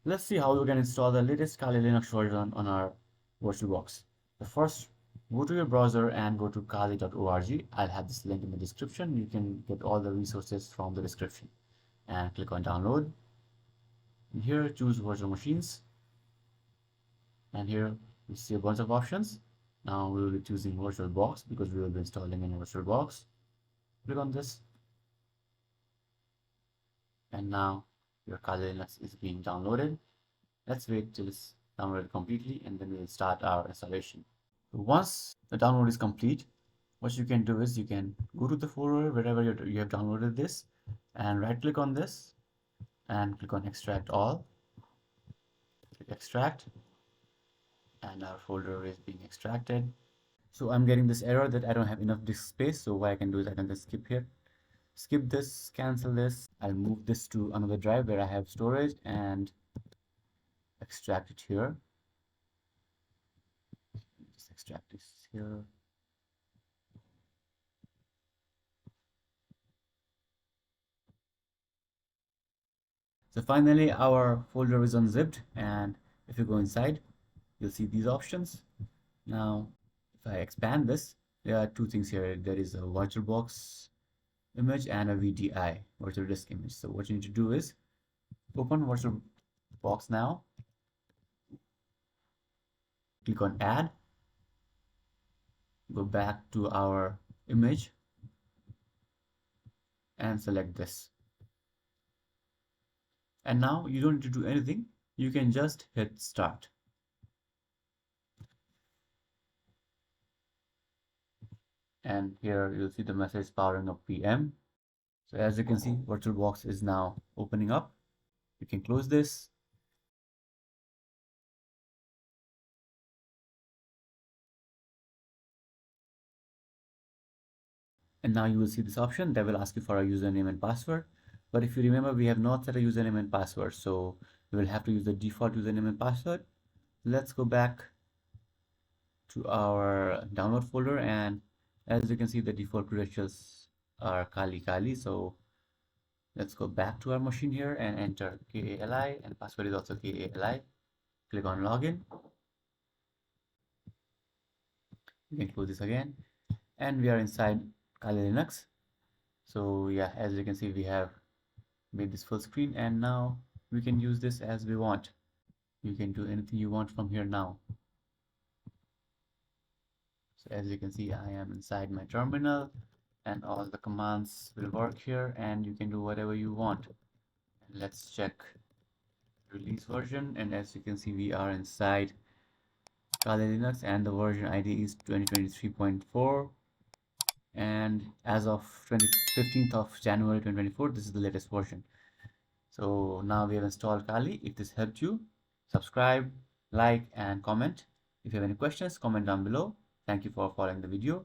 Let's see how we can install the latest Kali Linux version on our VirtualBox. So first, go to your browser and go to kali.org. I'll have this link in the description. You can get all the resources from the description. And click on download. And here, choose virtual machines. And here, you see a bunch of options. Now we will be choosing VirtualBox because we will be installing in VirtualBox. Click on this. And now your Kali Linux is being downloaded. Let's wait till it's downloaded completely and then we'll start our installation. So once the download is complete, what you can do is you can go to the folder wherever you have downloaded this and right click on this and click on extract all. Click extract and our folder is being extracted. So I'm getting this error that I don't have enough disk space. So what I can do is I can just skip here. Skip this, cancel this. I'll move this to another drive where I have storage and extract it here. Just extract this here. So finally our folder is unzipped, and if you go inside, you'll see these options. Now, if I expand this, there are two things here. There is a VirtualBox image and a VDI, virtual disk image. So what you need to do is open VirtualBox now. Click on add. Go back to our image and select this. And now you don't need to do anything. You can just hit start. And here you'll see the message powering up PM. So as you can see, VirtualBox is now opening up. You can close this. And now you will see this option that will ask you for a username and password. But if you remember, we have not set a username and password, so you will have to use the default username and password. Let's go back to our download folder, and as you can see, the default credentials are Kali. So let's go back to our machine here and enter KALI, and password is also KALI. Click on login. You can close this again, and we are inside Kali Linux. So yeah, as you can see, we have made this full screen, and now we can use this as we want. You can do anything you want from here now. So as you can see, I am inside my terminal and all the commands will work here, and you can do whatever you want. And let's check release version, and as you can see, we are inside Kali Linux and the version ID is 2023.4, and as of 15th of January 2024, this is the latest version. So now we have installed Kali. If this helped you, subscribe, like, and comment. If you have any questions, comment down below. Thank you for following the video.